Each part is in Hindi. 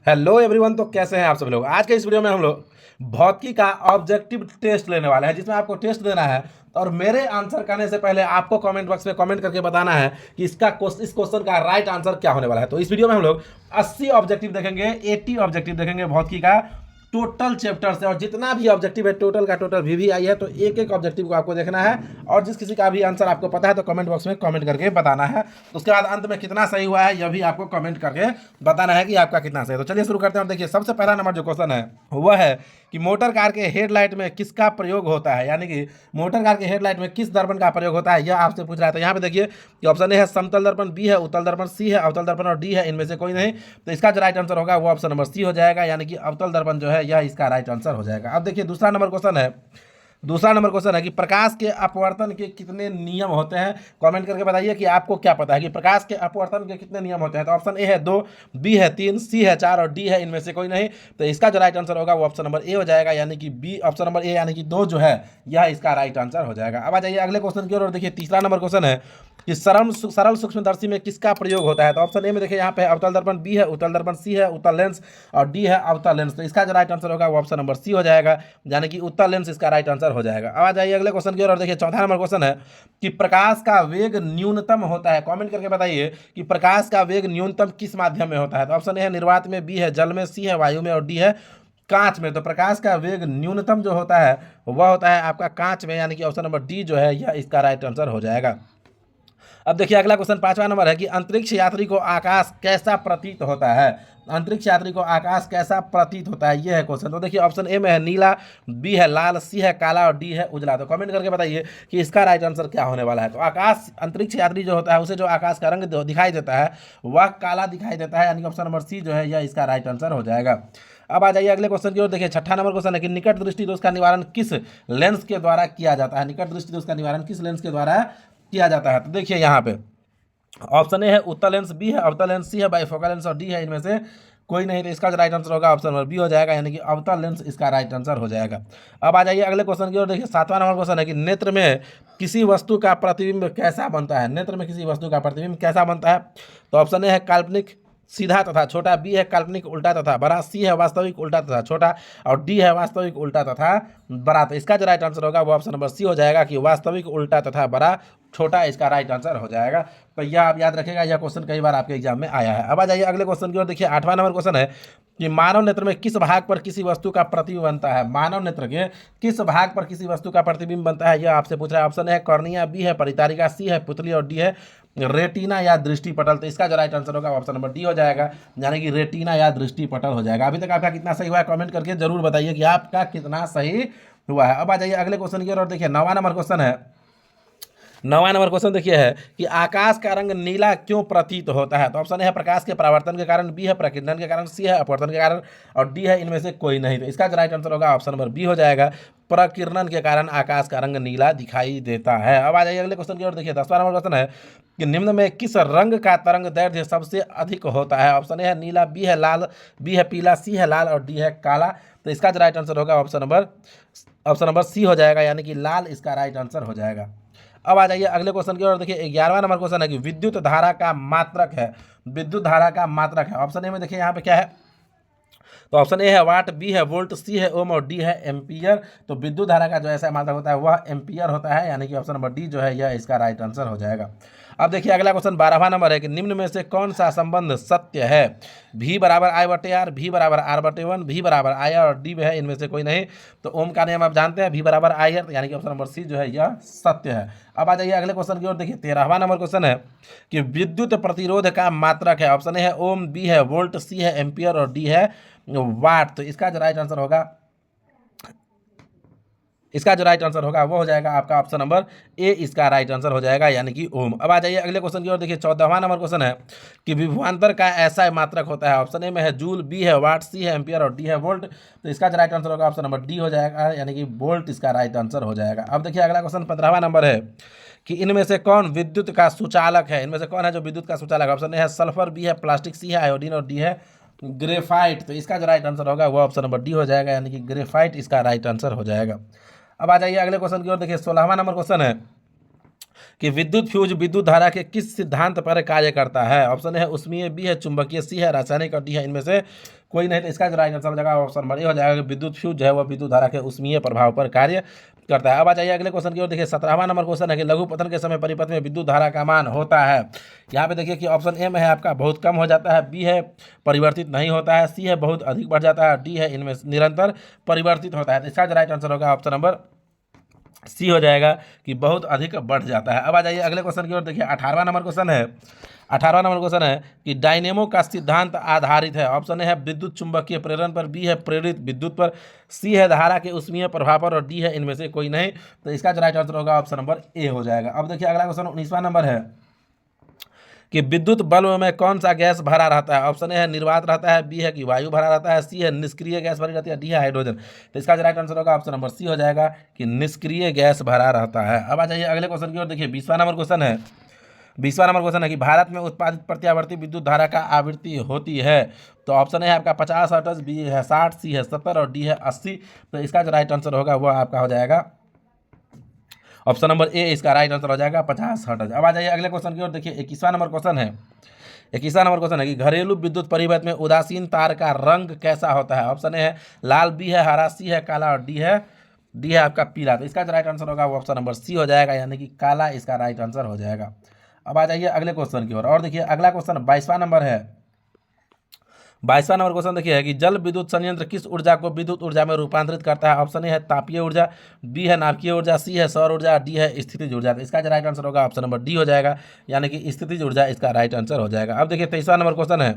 Hello everyone. तो कैसे हैं आप सब लोग। आज के इस वीडियो में हम लोग भौतिकी का ऑब्जेक्टिव टेस्ट लेने वाले हैं, जिसमें आपको टेस्ट देना है और मेरे आंसर करने से पहले आपको कमेंट बॉक्स में कमेंट करके बताना है कि इस क्वेश्चन का राइट आंसर क्या होने वाला है। तो इस वीडियो में हम लोग 80 ऑब्जेक्टिव देखेंगे, 80 ऑब्जेक्टिव देखेंगे भौतिकी का टोटल चैप्टर से, और जितना भी ऑब्जेक्टिव है टोटल का टोटल भी आई है, तो एक एक ऑब्जेक्टिव को आपको देखना है और जिस किसी का भी आंसर आपको पता है तो कमेंट बॉक्स में कमेंट करके बताना है। तो उसके बाद अंत में कितना सही हुआ है यह भी आपको कमेंट करके बताना है कि आपका कितना सही है। तो चलिए शुरू करते हैं। और देखिए सबसे पहला नंबर जो क्वेश्चन है वह है कि मोटर कार के हेडलाइट में किसका प्रयोग होता है, यानी कि मोटर कार के हेडलाइट में किस दर्पण का प्रयोग होता है, यह आपसे पूछ रहा है। तो यहाँ पे देखिए कि ऑप्शन ए है समतल दर्पण, बी है उत्तल दर्पण, सी है अवतल दर्पण और डी है इनमें से कोई नहीं। तो इसका जो राइट आंसर होगा वो ऑप्शन नंबर सी हो जाएगा, यानी कि अवतल दर्पण जो है यह इसका राइट आंसर हो जाएगा। अब देखिए दूसरा नंबर क्वेश्चन है कि प्रकाश के अपवर्तन के कितने नियम होते हैं। कमेंट करके बताइए कि आपको क्या पता है कि प्रकाश के अपवर्तन के कितने नियम होते हैं। तो ऑप्शन ए है 2, बी है 3, सी है 4 और डी है इनमें से कोई नहीं। तो इसका जो राइट आंसर होगा वो ऑप्शन नंबर ए हो जाएगा, यानी कि बी, ऑप्शन नंबर ए यानी कि 2 जो है यह इसका राइट आंसर हो जाएगा। अब आ जाइए अगले क्वेश्चन की ओर। देखिए तीसरा नंबर क्वेश्चन है कि सरल सूक्ष्मदर्शी में किसका प्रयोग होता है। तो ऑप्शन ए में देखिए यहाँ पे अवतल दर्पण, बी है उत्तल दर्पण, सी है उत्तल लेंस और डी है अवतल लेंस। तो इसका जो राइट आंसर होगा वो ऑप्शन नंबर सी हो जाएगा, यानी कि उत्तल लेंस इसका राइट आंसर हो जाएगा। अब आ जाइए अगले क्वेश्चन की ओर। देखिए चौथा नंबर क्वेश्चन है कि प्रकाश का वेग न्यूनतम होता है। कमेंट करके बताइए कि प्रकाश का वेग न्यूनतम किस माध्यम में होता है। तो ऑप्शन ए है निर्वात में, बी है जल में, सी है वायु में और डी है कांच में। तो प्रकाश का वेग न्यूनतम जो होता है वह होता है आपका कांच में, यानी कि ऑप्शन नंबर डी जो है यह इसका राइट आंसर हो जाएगा। अब देखिए अगला क्वेश्चन पांचवा नंबर है कि अंतरिक्ष यात्री को आकाश कैसा प्रतीत होता है। अंतरिक्ष यात्री को आकाश कैसा प्रतीत होता है, यह है क्वेश्चन। तो देखिए ऑप्शन ए में है नीला, बी है लाल, सी है काला और डी है उजला। तो कमेंट करके बताइए कि इसका राइट आंसर क्या होने वाला है। तो आकाश अंतरिक्ष यात्री जो होता है उसे जो आकाश का रंग दिखाई देता है वह काला दिखाई देता है, यानी कि ऑप्शन नंबर सी जो है यह इसका राइट आंसर हो जाएगा। अब आ जाइए अगले क्वेश्चन की ओर। देखिए छठा नंबर क्वेश्चन है कि निकट दृष्टि दोष का निवारण किस लेंस के द्वारा किया जाता है। निकट दृष्टि दोष का निवारण किस लेंस के द्वारा किया जाता है। तो देखिए यहाँ पे ऑप्शन ए है उत्तल लेंस, बी है अवतल लेंस, सी है बाइफोकल लेंस और डी है इनमें से कोई नहीं। तो इसका जो राइट आंसर होगा ऑप्शन नंबर बी हो जाएगा, यानी कि अवतल लेंस इसका राइट आंसर हो जाएगा। अब आ जाइए अगले क्वेश्चन की ओर। देखिए सातवां नंबर क्वेश्चन है कि नेत्र में किसी वस्तु का प्रतिबिंब कैसा बनता है। नेत्र में किसी वस्तु का प्रतिबिंब कैसा बनता है। तो ऑप्शन ए है काल्पनिक सीधा तथा छोटा, बी है काल्पनिक उल्टा तथा बड़ा, सी है वास्तविक उल्टा तथा छोटा और डी है वास्तविक उल्टा तथा बड़ा। तो इसका जो राइट आंसर होगा वो ऑप्शन नंबर सी हो जाएगा कि वास्तविक उल्टा तथा बड़ा छोटा इसका राइट आंसर हो जाएगा। तो यह आप याद रखेगा, यह क्वेश्चन कई बार आपके एग्जाम में आया है। अब आ जाइए अगले क्वेश्चन की ओर। देखिए आठवां नंबर क्वेश्चन है कि मानव नेत्र में किस भाग पर किसी वस्तु का प्रतिबिंब बनता है। मानव नेत्र के किस भाग पर किसी वस्तु का प्रतिबिंब बनता है, यह आपसे पूछ रहा है। ऑप्शन है कॉर्निया, बी है परितारिका, सी है पुतली और डी है रेटिना या दृष्टि पटल। तो इसका जो राइट आंसर होगा ऑप्शन नंबर डी हो जाएगा, यानी कि रेटिना या दृष्टि पटल हो जाएगा। अभी तक आपका कितना सही हुआ है कमेंट करके जरूर बताइए कि आपका कितना सही हुआ है। अब आ जाइए अगले क्वेश्चन की ओर। देखिए नवा नंबर क्वेश्चन देखिए है कि आकाश का रंग नीला क्यों प्रतीत होता है। तो ऑप्शन है प्रकाश के परावर्तन के कारण, बी है प्रकीर्णन के कारण, सी है अपवर्तन के कारण और डी है इनमें से कोई नहीं। तो इसका जो राइट आंसर होगा ऑप्शन नंबर बी हो जाएगा, प्रकीर्णन के कारण आकाश का रंग नीला दिखाई देता है। अब आ जाइए अगले क्वेश्चन की ओर। देखिए 10वां नंबर क्वेश्चन है कि निम्न में किस रंग का तरंग दैर्ध्य सबसे अधिक होता है। ऑप्शन ए है नीला, बी है लाल, बी है पीला, सी है लाल और डी है काला। तो इसका जो राइट आंसर होगा ऑप्शन नंबर सी हो जाएगा, यानी कि लाल इसका राइट आंसर हो जाएगा। अब आ जाइए अगले क्वेश्चन की ओर। देखिए 11वां नंबर क्वेश्चन है कि विद्युत धारा का मात्रक है। विद्युत धारा का मात्रक है। ऑप्शन ए में देखिए यहाँ पे क्या है। तो ऑप्शन ए है वाट, बी है वोल्ट, सी है ओम और डी है एम्पियर। तो विद्युत धारा का जो ऐसा मात्रक होता है वह एम्पियर होता है, यानी कि ऑप्शन नंबर डी जो है यह इसका राइट आंसर हो जाएगा। अब देखिए अगला क्वेश्चन 12वां नंबर है कि निम्न में से कौन सा संबंध सत्य है। भी बराबर आई बटे आर, भी बराबर आर बटे वन, भी बराबर आई आर और डी है इनमें से कोई नहीं। तो ओम का नियम आप जानते हैं, भी बराबर आई आर, यानी कि ऑप्शन नंबर सी जो है यह सत्य है। अब आ जाइए अगले क्वेश्चन की ओर। देखिए 13वां नंबर क्वेश्चन है कि विद्युत प्रतिरोध का मात्रक है। ऑप्शन ए है ओम, बी है वोल्ट, सी है एम्पियर और डी है वाट। तो इसका जो राइट आंसर होगा वो हो जाएगा आपका ऑप्शन नंबर ए इसका राइट आंसर हो जाएगा, यानी कि ओम। अब आ जाइए अगले क्वेश्चन की ओर। देखिए 14वां नंबर क्वेश्चन है कि विभवांतर का ऐसा मात्रक होता है। ऑप्शन ए में है जूल, बी है वाट, सी है एम्पियर और डी है वोल्ट। तो इसका जो राइट आंसर होगा ऑप्शन नंबर डी हो जाएगा, यानी कि वोल्ट इसका राइट आंसर हो जाएगा। अब देखिए अगला क्वेश्चन 15वां नंबर है कि इनमें से कौन विद्युत का सुचालक है। इनमें से कौन है जो विद्युत का सुचालक है। ऑप्शन ए है सल्फर, बी है प्लास्टिक, सी है आयोडीन और डी है ग्रेफाइट। तो इसका जो राइट आंसर होगा वो ऑप्शन नंबर डी हो जाएगा, यानी कि ग्रेफाइट इसका राइट आंसर हो जाएगा। अब आ जाइए अगले क्वेश्चन की ओर। देखिए 16वां नंबर क्वेश्चन है कि विद्युत फ्यूज विद्युत धारा के किस सिद्धांत पर कार्य करता है? ऑप्शन है उष्मीय, बी है चुंबकीय, सी है रासायनिक और डी है इनमें से कोई नहीं। तो इसका जो राइट आंसर हो जाएगा ऑप्शन नंबर ए हो जाएगा कि विद्युत फ्यूज जो है वह विद्युत धारा के उष्मीय प्रभाव पर कार्य करता है। अब आ जाइए अगले क्वेश्चन की ओर। देखिए 17वां नंबर क्वेश्चन है कि लघु पतन के समय परिपथ में विद्युत धारा का मान होता है। यहाँ पे देखिए कि ऑप्शन ए में है आपका बहुत कम हो जाता है, बी है परिवर्तित नहीं होता है, सी है बहुत अधिक बढ़ जाता है, डी है इनमें निरंतर परिवर्तित होता है। तो इसका जो राइट आंसर होगा ऑप्शन नंबर सी हो जाएगा कि बहुत अधिक बढ़ जाता है। अब आ जाइए अगले क्वेश्चन की ओर। देखिए 18वां नंबर क्वेश्चन है। 18वां नंबर क्वेश्चन है कि डायनेमो का सिद्धांत आधारित है। ऑप्शन ए है विद्युत चुंबकीय प्रेरण पर, बी है प्रेरित विद्युत पर, सी है धारा के उष्मीय प्रभाव पर और डी है इनमें से कोई नहीं। तो इसका जो राइट आंसर होगा ऑप्शन नंबर ए हो जाएगा। अब देखिए अगला क्वेश्चन 19वां नंबर है कि विद्युत बल्ब में कौन सा गैस भरा रहता है। ऑप्शन ए है निर्वात रहता है, बी है कि वायु भरा रहता है, सी है निष्क्रिय गैस भरी रहती है, डी है हाइड्रोजन। तो इसका जो राइट आंसर होगा ऑप्शन नंबर सी हो जाएगा कि निष्क्रिय गैस भरा रहता है। अब आ जाइए अगले क्वेश्चन की ओर। देखिए 20वां नंबर क्वेश्चन है। 20वां नंबर क्वेश्चन है कि भारत में उत्पादित प्रत्यावर्ती विद्युत धारा का आवृत्ति होती है। तो ऑप्शन ए है आपका 50 हर्ट्ज, बी है 60, सी है 70 और डी है 80। तो इसका जो राइट आंसर होगा वो आपका हो जाएगा ऑप्शन नंबर ए, इसका राइट आंसर हो जाएगा 50 हर्ट्ज। अब आ जाइए अगले क्वेश्चन की ओर। देखिए 21वां नंबर क्वेश्चन है। 21वां नंबर क्वेश्चन है कि घरेलू विद्युत परिपथ में उदासीन तार का रंग कैसा होता है। ऑप्शन ए है लाल, बी है हरा, सी है काला और डी है आपका पीला। तो इसका जो राइट आंसर होगा वो ऑप्शन नंबर सी हो जाएगा, यानी कि काला इसका राइट आंसर हो जाएगा। अब आ जाइए अगले क्वेश्चन की ओर। और देखिए अगला क्वेश्चन 22वां नंबर है। 22वां नंबर क्वेश्चन देखिए है कि जल विद्युत संयंत्र किस ऊर्जा को विद्युत ऊर्जा में रूपांतरित करता है। ऑप्शन ए है तापीय ऊर्जा, बी है नाभिकीय ऊर्जा, सी है सौर ऊर्जा, डी है स्थितिज ऊर्जा। तो इसका जो राइट आंसर होगा ऑप्शन नंबर डी हो जाएगा, यानी कि स्थितिज ऊर्जा इसका राइट आंसर हो जाएगा। अब देखिए 23वां नंबर क्वेश्चन है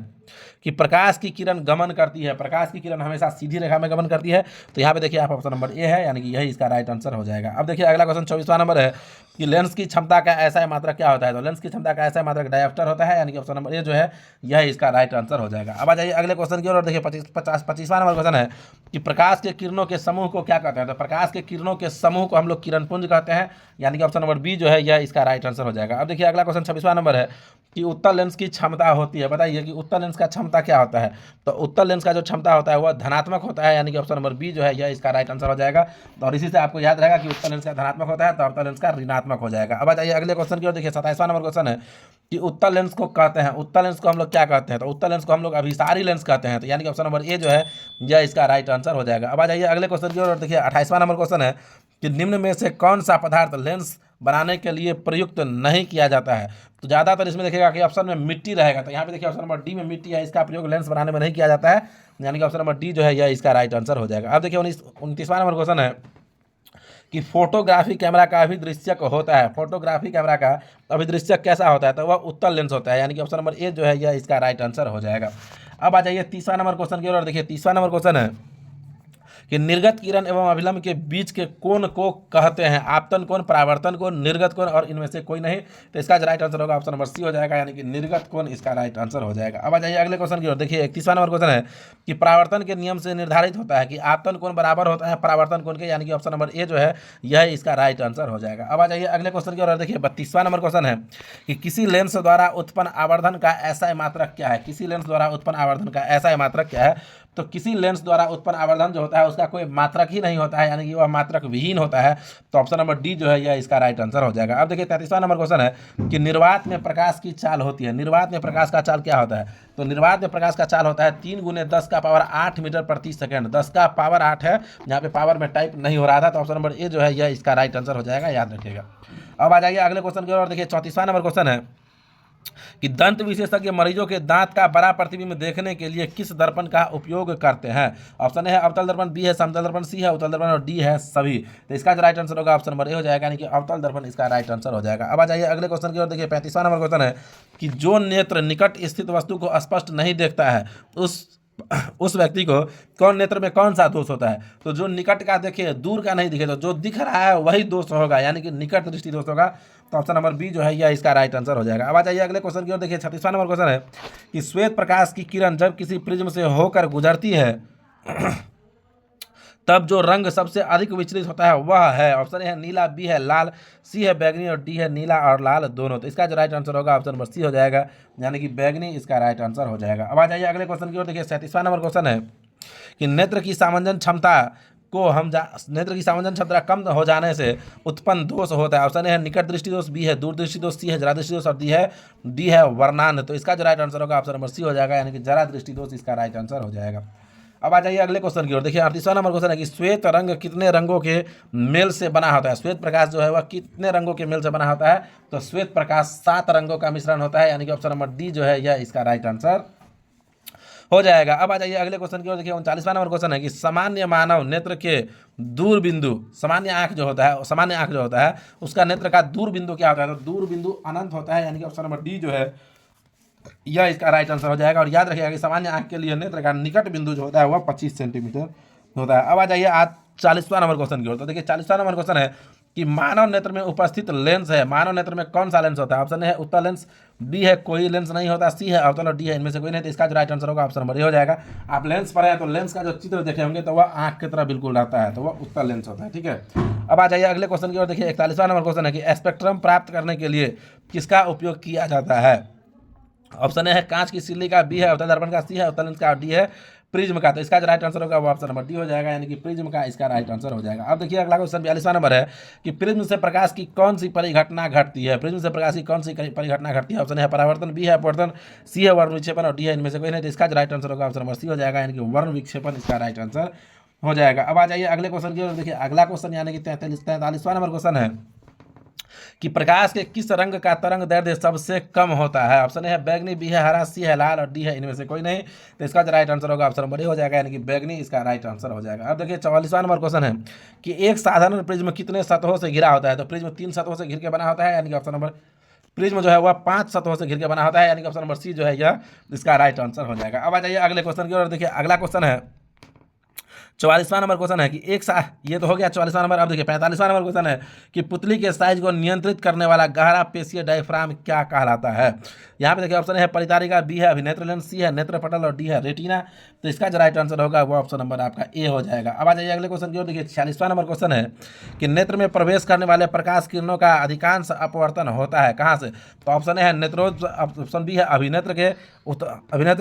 कि प्रकाश की किरण गमन करती है। प्रकाश की किरण हमेशा सीधी रेखा में गमन करती है। तो यहाँ पे देखिए आप ऑप्शन नंबर ए है, यानी कि यही इसका राइट आंसर हो जाएगा। अब देखिए अगला क्वेश्चन 24वां नंबर है कि लेंस की क्षमता का ऐसा मात्रक क्या होता है। तो लेंस की क्षमता का ऐसा मात्रक डायोप्टर होता है, यानी कि ऑप्शन नंबर ए जो है यह इसका राइट आंसर हो जाएगा। अब आ जाइए अगले क्वेश्चन की ओर। देखिए 25वां नंबर क्वेश्चन है कि प्रकाश के किरणों के समूह को क्या कहते हैं। तो प्रकाश के किरणों के समूह को हम लोग किरणपुंज कहते हैं, यानी कि ऑप्शन नंबर बी जो है यह इसका राइट आंसर हो जाएगा। अब देखिए अगला क्वेश्चन 26वां नंबर है कि उत्तल लेंस की क्षमता होती है। बताइए कि उत्तल लेंस का क्षमता क्या होता है। तो उत्तल लेंस का जो क्षमता होता है वह धनात्मक होता है, यानी कि ऑप्शन नंबर बी जो है यह इसका राइट आंसर हो जाएगा। और इसी से आपको याद रहेगा कि उत्तल लेंस का धनात्मक होता है तो उत्तल लेंस का ऋणात्मक हो जाएगा। अब आ जाइए अगले क्वेश्चन की ओर। देखिए 27वां नंबर क्वेश्चन है कि उत्तल लेंस को कहते हैं, उत्तल लेंस को हम लोग क्या कहते हैं। तो उत्तल लेंस को हम लोग अभिसारी लेंस कहते हैं, तो यानी कि ऑप्शन नंबर ए जो है यह इसका राइट आंसर हो जाएगा। अब आ जाइए अगले क्वेश्चन की ओर। देखिए 28वां नंबर क्वेश्चन है कि निम्न में से कौन सा पदार्थ लेंस बनाने के लिए प्रयुक्त नहीं किया जाता है। तो ज़्यादातर इसमें देखिएगा कि ऑप्शन में मिट्टी रहेगा। तो यहाँ पे देखिए ऑप्शन नंबर डी में मिट्टी है, इसका प्रयोग लेंस बनाने में नहीं किया जाता है, यानी कि ऑप्शन नंबर डी जो है यह इसका राइट आंसर हो जाएगा। अब देखिए 29वां नंबर क्वेश्चन है कि फोटोग्राफी कैमरा का अभिदृश्यक होता है। फोटोग्राफी कैमरा का अभिदृश्यक कैसा होता है। तो वह उत्तल लेंस होता है, यानी कि ऑप्शन नंबर ए जो है यह इसका राइट आंसर हो जाएगा। अब आ जाइए 30वां नंबर क्वेश्चन की ओर। देखिए 30वां नंबर क्वेश्चन है कि निर्गत किरण एवं अभिलंब के बीच के कोण को कहते हैं। आपतन कोण, परावर्तन कोण, निर्गत कोण और इनमें से कोई नहीं। तो इसका राइट आंसर होगा ऑप्शन नंबर सी हो जाएगा, यानी कि निर्गत कोण इसका राइट आंसर हो जाएगा। अब आ जाइए अगले क्वेश्चन की ओर। देखिए 31वां नंबर क्वेश्चन है कि परावर्तन के नियम से निर्धारित होता है कि आपतन कोण बराबर होता है परावर्तन कोण के, यानी कि ऑप्शन नंबर ए जो है यह इसका राइट आंसर हो जाएगा। अब आ जाइए अगले क्वेश्चन की ओर। देखिए 32वां नंबर क्वेश्चन है कि किसी लेंस द्वारा उत्पन्न आवर्धन का ऐसा मात्रक क्या है। किसी लेंस द्वारा उत्पन्न आवर्धन का ऐसा मात्रक क्या है। तो किसी लेंस द्वारा उत्पन्न आवर्धन जो होता है उसका कोई मात्रक ही नहीं होता है, यानी कि वह मात्रक विहीन होता है। तो ऑप्शन नंबर डी जो है यह इसका राइट आंसर हो जाएगा। अब देखिए 33वां नंबर क्वेश्चन है कि निर्वात में प्रकाश की चाल होती है। निर्वात में प्रकाश का चाल क्या होता है। तो निर्वात में प्रकाश का चाल होता है 3 × 10⁸ मीटर प्रति सेकंड। 10⁸ है, यहाँ पे पावर में टाइप नहीं हो रहा था। तो ऑप्शन नंबर ए जो है यह इसका राइट आंसर हो जाएगा, याद रखिएगा। अब आ जाइए अगले क्वेश्चन की ओर। देखिए 34वां नंबर क्वेश्चन है कि दंत विशेषज्ञ मरीजों के दांत का बड़ा प्रतिबिंब देखने के लिए किस दर्पण का उपयोग करते हैं। ऑप्शन ए है अवतल दर्पण, बी है समतल दर्पण, सी है उत्तल दर्पण और डी है सभी। तो इसका जो राइट आंसर होगा ऑप्शन नंबर ए हो जाएगा, यानी कि अवतल दर्पण इसका राइट आंसर हो जाएगा। अब आ जाइए अगले क्वेश्चन की ओर। देखिए 35वां नंबर क्वेश्चन है कि जो नेत्र निकट स्थित वस्तु को स्पष्ट नहीं देखता है उस व्यक्ति को कौन नेत्र में कौन सा दोष होता है। तो जो निकट का देखे दूर का नहीं दिखे, तो जो दिख रहा है वही दोष होगा, यानी कि निकट दृष्टि दोष होगा। तो ऑप्शन नंबर बी जो है यह इसका राइट आंसर हो जाएगा। अब आ जाइए अगले क्वेश्चन की ओर। देखिए 36वां नंबर क्वेश्चन है कि श्वेत प्रकाश की किरण जब किसी प्रिज्म से होकर गुजरती है तब जो रंग सबसे अधिक विचलित होता है वह है। ऑप्शन ए है नीला, बी है लाल, सी है बैगनी और डी है नीला और लाल दोनों। तो इसका जो राइट आंसर होगा ऑप्शन नंबर सी हो जाएगा, यानी कि बैगनी इसका राइट आंसर हो जाएगा। अब आ जाइए अगले क्वेश्चन की ओर। देखिए 37वां नंबर क्वेश्चन है कि नेत्र की सामंजन क्षमता को हम नेत्र की सामान्य क्षमता कम हो जाने से उत्पन्न दोष होता है। ऑप्शन ए है निकट दृष्टि दोष, बी है दूर दृष्टि दोष, सी है जरा दृष्टि दोष और डी है वर्णांध। तो इसका जो राइट आंसर होगा ऑप्शन नंबर सी हो जाएगा, यानी कि जरा दृष्टि दोष इसका राइट आंसर हो जाएगा। अब आ जाइए अगले क्वेश्चन की ओर। देखिए 38वां नंबर क्वेश्चन है कि श्वेत रंग कितने रंगों के मेल से बना होता है? श्वेत प्रकाश जो है वह कितने रंगों के मेल से बना होता है? तो श्वेत प्रकाश 7 रंगों का मिश्रण होता है, यानी कि ऑप्शन नंबर डी जो है यह इसका राइट आंसर हो जाएगा। अब आ जाइए अगले क्वेश्चन की ओर। देखिए 39वां नंबर क्वेश्चन है कि सामान्य मानव नेत्र के दूर बिंदु, सामान्य आंख जो होता है उसका नेत्र का दूर बिंदु क्या होता है? तो दूर बिंदु अनंत होता है, यानी कि ऑप्शन नंबर डी जो है यह इसका राइट आंसर हो जाएगा। और याद रखिएगा कि सामान्य आंख के लिए नेत्र का निकट बिंदु जो होता है वह 25 सेंटीमीटर होता है। अब आ जाइए आज 40वां नंबर क्वेश्चन की ओर। तो देखिए 40वां नंबर क्वेश्चन है कि मानव नेत्र में उपस्थित लेंस है, मानव नेत्र में कौन सा लेंस होता है? ऑप्शन ए है उत्तल लेंस, बी है कोई लेंस नहीं होता, सी है अवतल और डी है इनमें से कोई नहीं। तो इसका जो राइट आंसर होगा ऑप्शन नंबर ए हो जाएगा। आप लेंस पर है तो लेंस का जो चित्र देखे होंगे तो वह आंख की तरह बिल्कुल रहता है, तो वह उत्तल लेंस होता है। ठीक है, अब आ जाइए अगले क्वेश्चन की ओर। देखिए 41वां नंबर क्वेश्चन है कि स्पेक्ट्रम प्राप्त करने के लिए किसका उपयोग किया जाता है? ऑप्शन ए है कांच की सिल्ली का, बी है अवतल दर्पण का, सी है अवतल लेंस का और डी है प्रिज्म का। तो इसका जो राइट आंसर होगा वो ऑप्शन नंबर डी हो जाएगा, यानी कि प्रिज्म का इसका राइट आंसर हो जाएगा। अब देखिए अगला क्वेश्चन 42वां नंबर है कि प्रिज्म से प्रकाश की कौन सी परिघटना घटती है? प्रिज्म से प्रकाश की कौन सी परिघटना घटती है? ऑप्शन है परावर्तन, बी है अपवर्तन, सी है वर्ण विक्षेपन और डी है इनमें से कोई नहीं। तो इसका जो राइट आंसर होगा ऑप्शन नंबर सी हो जाएगा, यानी कि वर्ण विक्षेपन इसका राइट आंसर हो जाएगा। अब आ जाइए अगले क्वेश्चन की ओर। देखिए अगला क्वेश्चन यानी कि 43वां नंबर क्वेश्चन है कि प्रकाश के किस रंग का तरंग दैर्ध्य सबसे कम होता है? ऑप्शन ए है बैगनी, बी है हरा, सी है लाल और डी है इनमें से कोई नहीं। तो इसका जो राइट आंसर होगा ऑप्शन नंबर ए हो जाएगा, यानी कि बैगनी इसका राइट आंसर हो जाएगा। अब देखिए 44वां नंबर क्वेश्चन है कि एक साधारण प्रिज्म कितने सतहों से घिरा होता है? तो प्रिज्म 3 सतहों से घिर के बना होता है, यानी कि ऑप्शन नंबर प्रिज्म जो है वह 5 सतहों से घिर के बना होता है, यानी कि ऑप्शन नंबर सी जो है यह इसका राइट आंसर हो जाएगा। अब आ जाइए अगले क्वेश्चन की ओर। देखिए अगला क्वेश्चन है 44वां नंबर क्वेश्चन है कि ये तो हो गया 44वां नंबर। अब देखिए 45वां नंबर क्वेश्चन है कि पुतली के साइज को नियंत्रित करने वाला गहरा पेशीय डायफ्राम क्या कहलाता है? यहाँ पे देखिए ऑप्शन है परितारिका, बी है अभिनेत्र लेंस, सी है नेत्र पटल और डी है रेटिना। तो इसका जो राइट आंसर होगा वो ऑप्शन नंबर आपका ए हो जाएगा। अब आ जाइए अगले क्वेश्चन की ओर। देखिए 46वां नंबर क्वेश्चन है कि नेत्र में प्रवेश करने वाले प्रकाश किरणों का अधिकांश अपवर्तन होता है कहाँ से? तो ऑप्शन ए है नेत्रोज, ऑप्शन बी है अभिनेत्र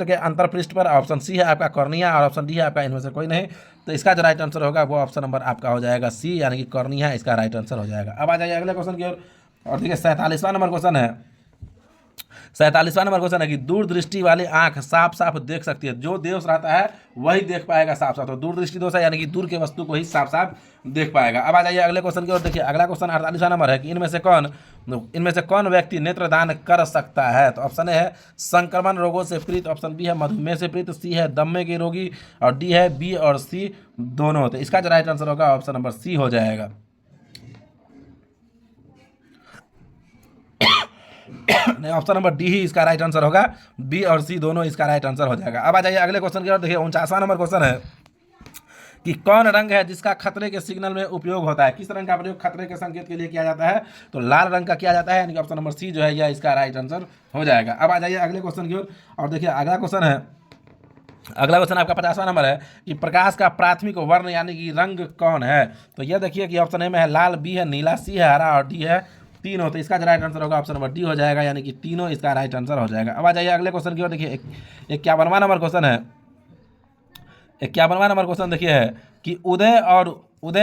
के अंतरपृष्ठ पर, ऑप्शन सी है आपका कॉर्निया और ऑप्शन डी है आपका इनमें से कोई नहीं। तो इसका जो राइट आंसर होगा वो ऑप्शन नंबर आपका हो जाएगा सी, यानी कि कॉर्निया इसका राइट आंसर हो जाएगा। अब आ जाइए अगले क्वेश्चन की ओर। और देखिए 47वां नंबर क्वेश्चन है 47वां नंबर क्वेश्चन है कि दूरदृष्टि वाली आंख साफ साफ देख सकती है, जो दोष रहता है वही देख पाएगा साफ साफ। तो दूरदृष्टि दोष है, यानी कि दूर के वस्तु को ही साफ साफ देख पाएगा। अब आ जाइए अगले क्वेश्चन की ओर। देखिए अगला क्वेश्चन 48वां नंबर है कि इनमें से कौन व्यक्ति नेत्रदान कर सकता है? तो ऑप्शन ए है संक्रमण रोगों से पीड़ित, ऑप्शन बी है मधुमेह से पीड़ित, सी है दम्मे के रोगी और डी है बी और सी दोनों। तो इसका जो राइट आंसर होगा ऑप्शन नंबर सी हो जाएगा। नहीं, ऑप्शन नंबर डी ही इसका राइट आंसर होगा, बी और सी दोनों इसका राइट आंसर हो जाएगा। अब आ जाइए अगले क्वेश्चन की ओर। देखिए 49वां नंबर क्वेश्चन है कि कौन रंग है जिसका खतरे के सिग्नल में उपयोग होता है? किस रंग का प्रयोग खतरे के संकेत के लिए किया जाता है? तो लाल रंग का किया जाता है, यानी कि ऑप्शन नंबर सी जो है यह इसका राइट आंसर हो जाएगा। अब आ जाइए अगले क्वेश्चन की ओर। और देखिए अगला क्वेश्चन आपका 50वां नंबर है कि प्रकाश का प्राथमिक वर्ण यानी कि रंग कौन है? तो यह देखिए कि ऑप्शन ए में है लाल, बी है नीला, सी है हरा और डी है तीनों। तो इसका जो राइट आंसर होगा ऑप्शन नंबर डी हो जाएगा, यानी कि तीनों इसका राइट आंसर हो जाएगा। अब आ जाइए अगले क्वेश्चन की ओर। देखिए 51वां नंबर क्वेश्चन है 51वां नंबर क्वेश्चन देखिए है कि उदय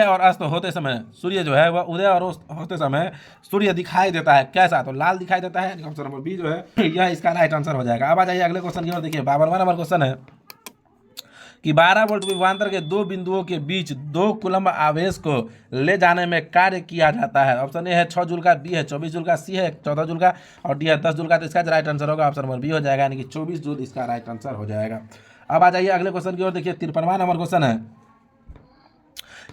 और अस्त होते समय सूर्य जो है वह उदय और अस्त होते समय सूर्य दिखाई देता है कैसा? तो लाल दिखाई देता है, ऑप्शन नंबर बी जो है यह इसका राइट आंसर हो जाएगा। अब आ जाइए अगले क्वेश्चन की ओर। देखिए 52वां नंबर क्वेश्चन है कि 12 वोल्ट विभवांतर के दो बिंदुओं के बीच 2 कूलम्ब आवेश को ले जाने में कार्य किया जाता है। ऑप्शन ए है 6 जूल का, बी है 24 जूल का, सी है 14 जूल का और डी है 10 जूल का। तो इसका जो राइट आंसर होगा ऑप्शन नंबर बी हो जाएगा, यानी कि 24 जूल इसका राइट आंसर हो जाएगा। अब आ जाइए अगले क्वेश्चन की ओर। देखिए 53वां नंबर क्वेश्चन है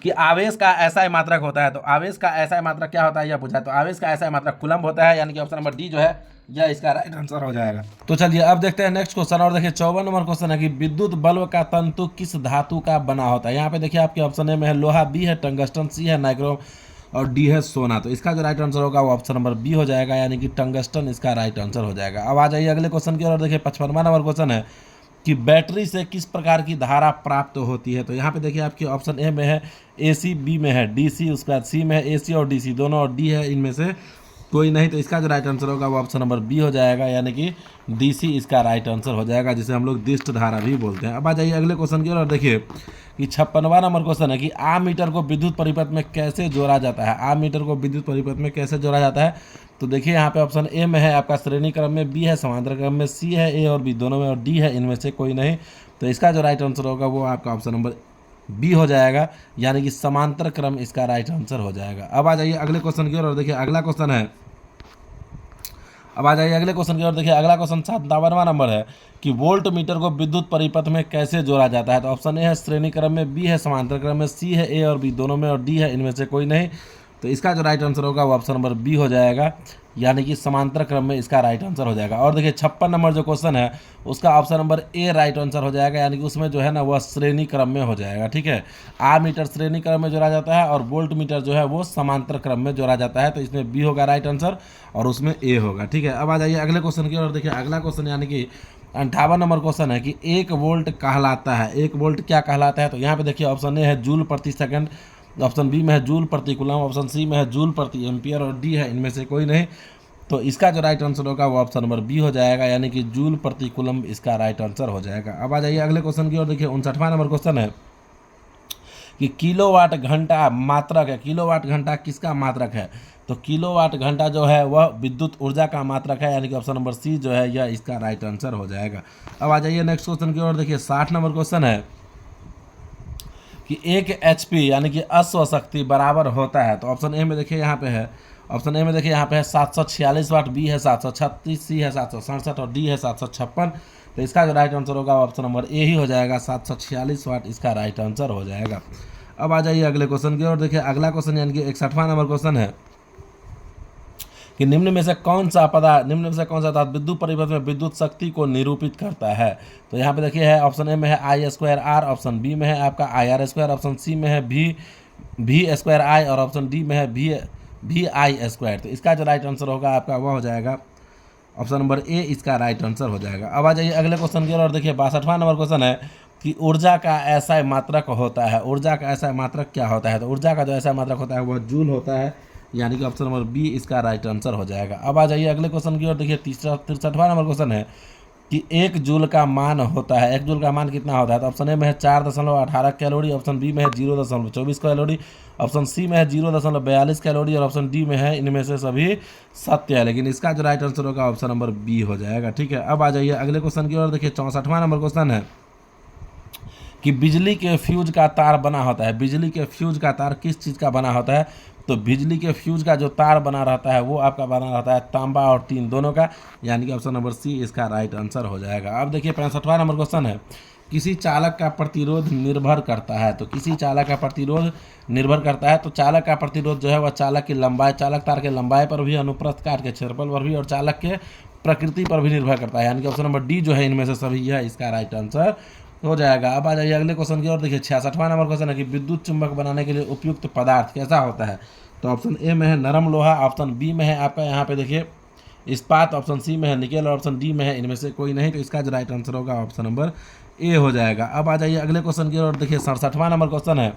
कि आवेश का ऐसा मात्रक होता है। तो आवेश का ऐसा मात्रक क्या होता है यह पूछा है। तो आवेश का ऐसा मात्रक कूलम्ब होता है, यानी कि ऑप्शन नंबर डी जो है यह इसका राइट आंसर हो जाएगा। तो चलिए अब देखते हैं नेक्स्ट क्वेश्चन। और देखिए 54 नंबर क्वेश्चन है कि विद्युत बल्ब का तंतु किस धातु का बना होता है? यहाँ पे देखिए आपके ऑप्शन ए में है लोहा, बी है टंगस्टन, सी है नाइक्रोम और डी है सोना। तो इसका जो राइट आंसर होगा वो ऑप्शन नंबर बी हो जाएगा, यानी कि टंगस्टन इसका राइट आंसर हो जाएगा। अब आ जाइए अगले क्वेश्चन की ओर। देखिए 55वां नंबर क्वेश्चन है कि बैटरी से किस प्रकार की धारा प्राप्त होती है? तो यहाँ पे देखिए आपके ऑप्शन ए में है AC, बी में है DC, उसके बाद सी में है AC और DC दोनों और डी है इनमें से कोई नहीं, तो इसका जो राइट आंसर होगा वो ऑप्शन नंबर बी हो जाएगा, यानी कि डीसी इसका राइट आंसर हो जाएगा, जिसे हम लोग दिष्ट धारा भी बोलते हैं। अब आ जाइए अगले क्वेश्चन की ओर और देखिए कि 56वां नंबर क्वेश्चन है कि आममीटर को विद्युत परिपथ में कैसे जोड़ा जाता है। आममीटर को विद्युत परिपथ में कैसे जोड़ा जाता है, तो देखिए यहाँ पे ऑप्शन ए में है आपका श्रेणी क्रम में, बी है समांतर क्रम में, सी है ए और बी दोनों में, और डी है इनमें से कोई नहीं। तो इसका जो राइट आंसर होगा वो आपका ऑप्शन नंबर बी हो जाएगा, यानी कि समांतर क्रम इसका राइट आंसर हो जाएगा। अब आ जाइए अगले क्वेश्चन की ओर और देखिए अगला क्वेश्चन है, अब आ जाइए अगले क्वेश्चन की ओर देखिए अगला क्वेश्चन 57वां नंबर है कि वोल्ट मीटर को विद्युत परिपथ में कैसे जोड़ा जाता है। तो ऑप्शन ए है श्रेणी क्रम में, बी है समांतर क्रम में, सी है ए और बी दोनों में, और डी है इनमें से कोई नहीं। तो इसका जो राइट आंसर होगा वो ऑप्शन नंबर बी हो जाएगा, यानी कि समांतर क्रम में इसका राइट आंसर हो जाएगा। और देखिए 56 नंबर जो क्वेश्चन है उसका option number A right answer हो जाएगा, यानी कि उसमें जो है ना वह श्रेणी क्रम में हो जाएगा। ठीक है, आर मीटर श्रेणी क्रम में जोड़ा जाता है और वोल्ट मीटर जो है वो समांतर क्रम में जोड़ा जाता है, तो इसमें बी होगा राइट आंसर और उसमें ए होगा। ठीक है, अब आ जाइए अगले क्वेश्चन की ओर। देखिए अगला क्वेश्चन यानी कि 58 नंबर क्वेश्चन है कि 1 वोल्ट कहलाता है। 1 वोल्ट क्या कहलाता है, तो यहाँ पे देखिए ऑप्शन ए है जूल प्रति सेकंड, ऑप्शन बी में है जूल प्रति कूलम, ऑप्शन सी में है जूल प्रति एम्पियर, और डी है इनमें से कोई नहीं। तो इसका जो राइट आंसर होगा वो ऑप्शन नंबर बी हो जाएगा, यानी कि जूल प्रति कूलम इसका राइट आंसर हो जाएगा। अब आ जाइए अगले क्वेश्चन की ओर। देखिए 59वां नंबर क्वेश्चन है कि किलोवाट घंटा मात्रक है। किलोवाट घंटा किसका मात्रक है, तो किलोवाट घंटा जो है वह विद्युत ऊर्जा का मात्रक है, यानी कि ऑप्शन नंबर सी जो है यह इसका राइट आंसर हो जाएगा। अब आ जाइए नेक्स्ट क्वेश्चन की ओर। देखिए 60 नंबर क्वेश्चन है कि 1 HP यानी कि अश्व शक्ति बराबर होता है। तो ऑप्शन ए में देखिए यहाँ पे है, ऑप्शन ए में देखिए यहाँ पे है 746 वाट, बी है 736, सी है 767 और डी है 756। तो इसका जो राइट आंसर होगा ऑप्शन नंबर ए ही हो जाएगा, 746 वाट इसका राइट आंसर हो जाएगा। अब आ जाइए अगले क्वेश्चन की ओर। देखिए अगला क्वेश्चन यानी कि 61वां नंबर क्वेश्चन है कि निम्न में से कौन सा पदार्थ विद्युत परिपथ में विद्युत शक्ति को निरूपित करता है। तो यहाँ पे देखिए है ऑप्शन ए में है I²R, ऑप्शन बी में है आपका IR², ऑप्शन सी में है V²I और ऑप्शन डी में है VI²। तो इसका जो राइट आंसर होगा आपका वह हो जाएगा ऑप्शन नंबर ए इसका राइट आंसर हो जाएगा। अब आ जाइए अगले क्वेश्चन की ओर और देखिए 62वां नंबर क्वेश्चन है कि ऊर्जा का ऐसा मात्रक होता है। ऊर्जा का ऐसा मात्रक क्या होता है, तो ऊर्जा का जो ऐसा मात्रक होता है वह जूल होता है, यानी कि ऑप्शन नंबर बी इसका राइट आंसर हो जाएगा। अब आ जाइए अगले क्वेश्चन की ओर। देखिए 63वां नंबर क्वेश्चन है कि 1 जूल का मान होता है। 1 जूल का मान कितना होता है, तो ऑप्शन ए में है 4.18 कैलोरी, ऑप्शन बी में है 0.24 कैलोरी, ऑप्शन सी में है 0.42 कैलोरी और ऑप्शन डी में है इनमें से सभी सत्य है, लेकिन इसका जो राइट आंसर होगा ऑप्शन नंबर बी हो जाएगा। ठीक है, अब आ जाइए अगले क्वेश्चन की ओर। देखिए 64वां नंबर क्वेश्चन है कि बिजली के फ्यूज का तार बना होता है। बिजली के फ्यूज का तार किस चीज़ का बना होता है, तो बिजली के फ्यूज का जो तार बना रहता है वो आपका बना रहता है तांबा और टीन दोनों का, यानी कि ऑप्शन नंबर सी इसका राइट आंसर हो जाएगा। अब देखिए 65वां नंबर क्वेश्चन है किसी चालक का प्रतिरोध निर्भर करता है। तो किसी चालक का प्रतिरोध निर्भर करता है, तो चालक का प्रतिरोध जो है वह चालक की लंबाई, चालक तार के लंबाई पर भी, अनुप्रस्थ काट के क्षेत्रफल पर भी और चालक के प्रकृति पर भी निर्भर करता है, यानी कि ऑप्शन नंबर डी जो है इनमें से सभी यह इसका राइट आंसर हो जाएगा। अब आ जाइए अगले क्वेश्चन की ओर। देखिए 66वां नंबर क्वेश्चन है कि विद्युत चुंबक बनाने के लिए उपयुक्त पदार्थ कैसा होता है। तो ऑप्शन ए में है नरम लोहा, ऑप्शन बी में है आपका यहाँ पे देखिए इस्पात, ऑप्शन सी में है निकेल और ऑप्शन डी में है इनमें से कोई नहीं। तो इसका जो राइट आंसर होगा ऑप्शन नंबर ए हो जाएगा। अब आ जाइए अगले क्वेश्चन की ओर। देखिए 67वां नंबर क्वेश्चन है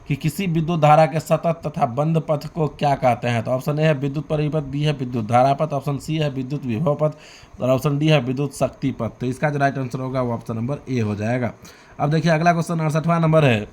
कि किसी विद्युत धारा के सतत तथा बंद पथ को क्या कहते हैं। तो ऑप्शन ए है विद्युत परिपथ, बी है विद्युत धारा पथ, ऑप्शन सी है विद्युत विभव पथ और ऑप्शन डी है विद्युत शक्ति पथ। तो इसका जो राइट आंसर होगा वो ऑप्शन नंबर ए हो जाएगा। अब देखिए अगला क्वेश्चन 68वां नंबर है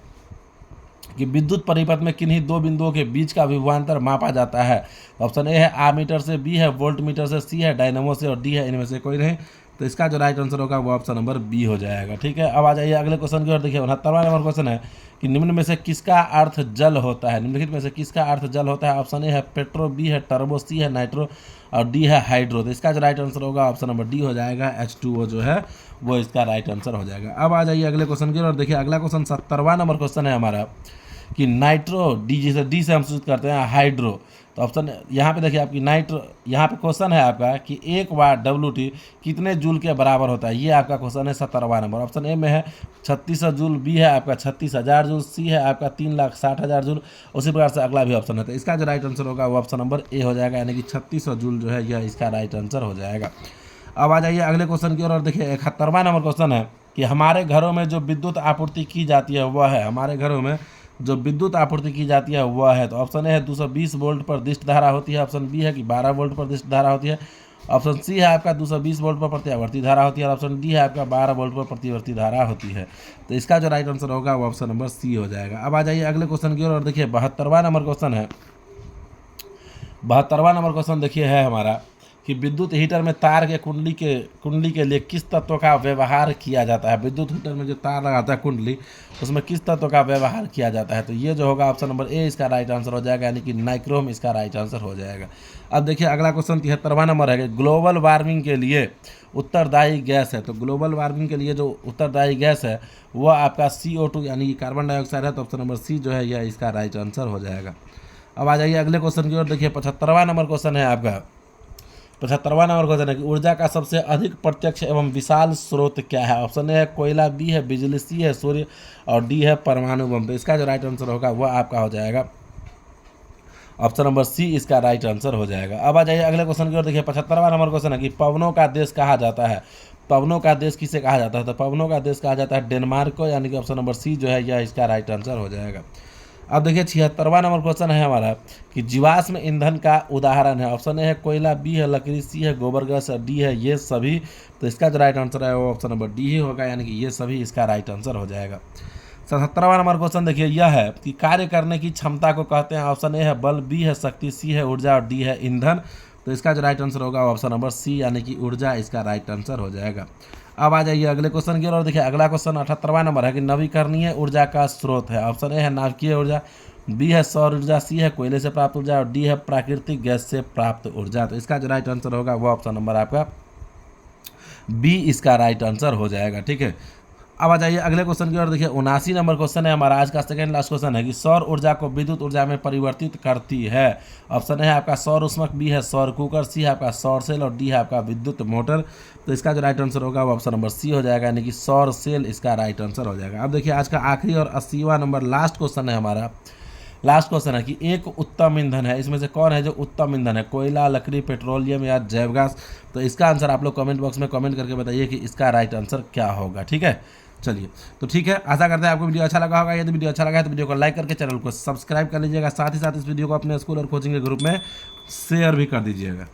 कि विद्युत परिपथ में किन्हीं दो बिंदुओं के बीच का विभवांतर मापा जाता है। ऑप्शन ए है आमीटर से, बी है वोल्ट मीटर से, सी है डायनेमो से और डी है इनमें से कोई नहीं। तो इसका जो राइट आंसर होगा वो ऑप्शन नंबर बी हो जाएगा। ठीक है, अब आ जाइए अगले क्वेश्चन की ओर। देखिए 69वां नंबर क्वेश्चन है कि निम्न में से किसका अर्थ जल होता है। निम्नलिखित में से किसका अर्थ जल होता है। ऑप्शन ए है पेट्रो, बी है टर्बो, सी है नाइट्रो और डी है हाइड्रो। तो इसका जो राइट आंसर होगा ऑप्शन नंबर डी हो जाएगा, H2O जो है वो इसका राइट आंसर हो जाएगा। अब आ जाइए अगले क्वेश्चन की ओर। देखिए अगला क्वेश्चन 70वां नंबर क्वेश्चन है हमारा कि नाइट्रो, डी से हम सूचित करते हैं हाइड्रो। तो ऑप्शन यहाँ पे देखिए आपकी नाइट्रो, यहाँ पे क्वेश्चन है आपका कि 1 वाट WT कितने जूल के बराबर होता है, ये आपका क्वेश्चन है 70वां नंबर। ऑप्शन ए में है 3600 जूल, बी है आपका 36,000 जूल, सी है आपका 3,60,000 जूल, उसी प्रकार से अगला भी ऑप्शन है। तो इसका जो राइट आंसर होगा वो ऑप्शन नंबर ए हो जाएगा, यानी कि 3600 जूल जो है यह इसका राइट आंसर हो जाएगा। अब आ जाइए अगले क्वेश्चन की ओर। देखिए 71वां नंबर क्वेश्चन है कि हमारे घरों में जो विद्युत आपूर्ति की जाती है वह है, हमारे घरों में जो विद्युत आपूर्ति की जाती है वह है। तो ऑप्शन ए है 220 वोल्ट पर दिष्ट धारा होती है, ऑप्शन बी है कि 12 वोल्ट पर दिष्ट धारा होती है, ऑप्शन सी है आपका 220 वोल्ट पर प्रत्यावर्ती धारा होती है, और ऑप्शन डी है आपका 12 वोल्ट पर प्रतिवर्ती धारा होती है। तो इसका जो राइट आंसर होगा वो ऑप्शन नंबर सी हो जाएगा। अब आ जाइए अगले क्वेश्चन की ओर और देखिए 72वां नंबर क्वेश्चन है। 72वां नंबर क्वेश्चन देखिए है हमारा कि विद्युत हीटर में तार के कुंडली के लिए किस तत्व का व्यवहार किया जाता है। विद्युत हीटर में जो तार लगाता है कुंडली, उसमें किस तत्व का व्यवहार किया जाता है। तो ये जो होगा ऑप्शन नंबर ए इसका राइट आंसर हो जाएगा, यानी कि नाइक्रोम इसका राइट आंसर हो जाएगा। अब देखिए अगला क्वेश्चन 73वां नंबर है कि ग्लोबल वार्मिंग के लिए उत्तरदायी गैस है। तो ग्लोबल वार्मिंग के लिए जो उत्तरदायी गैस है वह आपका CO2 यानी कि कार्बन डाइऑक्साइड है। तो ऑप्शन नंबर सी जो है यह इसका राइट आंसर हो जाएगा। अब आ जाइए अगले क्वेश्चन की ओर देखिए 75वां नंबर क्वेश्चन है आपका। 75वां नंबर क्वेश्चन है कि ऊर्जा का सबसे अधिक प्रत्यक्ष एवं विशाल स्रोत क्या है। ऑप्शन ए है कोयला, बी है बिजली, सी है सूर्य और डी है परमाणु बम। तो इसका जो राइट आंसर होगा वह आपका हो जाएगा ऑप्शन नंबर सी इसका राइट आंसर हो जाएगा। अब आ जाइए अगले क्वेश्चन की ओर देखिए 75वां नंबर क्वेश्चन है कि पवनों का देश कहा जाता है। पवनों का देश किसे कहा जाता है। तो पवनों का देश कहा जाता है डेनमार्क को, यानी कि ऑप्शन नंबर सी जो है यह इसका राइट आंसर हो जाएगा। अब देखिए 76वां नंबर क्वेश्चन है हमारा कि जीवाश्म ईंधन का उदाहरण है। ऑप्शन ए है कोयला, बी है लकड़ी, सी है गोबर गैस, डी है ये सभी। तो इसका जो राइट आंसर है वो ऑप्शन नंबर डी ही होगा, यानी कि ये सभी इसका राइट आंसर हो जाएगा। 77वां नंबर क्वेश्चन देखिए यह है कि कार्य करने की क्षमता को कहते हैं। ऑप्शन ए है बल, बी है शक्ति, सी है ऊर्जा और डी है ईंधन। तो इसका जो राइट आंसर होगा ऑप्शन नंबर सी यानी कि ऊर्जा इसका राइट आंसर हो जाएगा। अब आ जाइए अगले क्वेश्चन की ओर देखिए अगला क्वेश्चन 78वां नंबर है कि नवीकरणीय ऊर्जा का स्रोत है। ऑप्शन ए है नाभिकीय ऊर्जा, बी है सौर ऊर्जा, सी है कोयले से प्राप्त ऊर्जा और डी है प्राकृतिक गैस से प्राप्त ऊर्जा। तो इसका जो राइट आंसर होगा वो ऑप्शन नंबर आपका बी इसका राइट आंसर हो जाएगा। ठीक है, अब आ जाइए अगले क्वेश्चन की ओर देखिए 79 नंबर क्वेश्चन है हमारा आज का सेकंड लास्ट क्वेश्चन है कि सौर ऊर्जा को विद्युत ऊर्जा में परिवर्तित करती है। ऑप्शन है आपका सौर ऊष्मक, बी है सौर कुकर, सी है आपका सौर सेल और डी है आपका विद्युत मोटर। तो इसका जो राइट आंसर होगा वो ऑप्शन नंबर सी हो जाएगा, यानी कि सौर सेल इसका राइट आंसर हो जाएगा। अब देखिए आज का आखिरी और 80वां नंबर लास्ट क्वेश्चन है हमारा। लास्ट क्वेश्चन है कि एक उत्तम ईंधन है, इसमें से कौन है जो उत्तम ईंधन है, कोयला, लकड़ी, पेट्रोलियम या जैव गैस। तो इसका आंसर आप लोग कमेंट बॉक्स में कमेंट करके बताइए कि इसका राइट आंसर क्या होगा। ठीक है, चलिए तो ठीक है, आशा करते हैं आपको वीडियो अच्छा लगा होगा। यदि वीडियो अच्छा लगा है तो वीडियो को लाइक करके चैनल को सब्सक्राइब कर लीजिएगा, साथ ही साथ इस वीडियो को अपने स्कूल और कोचिंग के ग्रुप में शेयर भी कर दीजिएगा।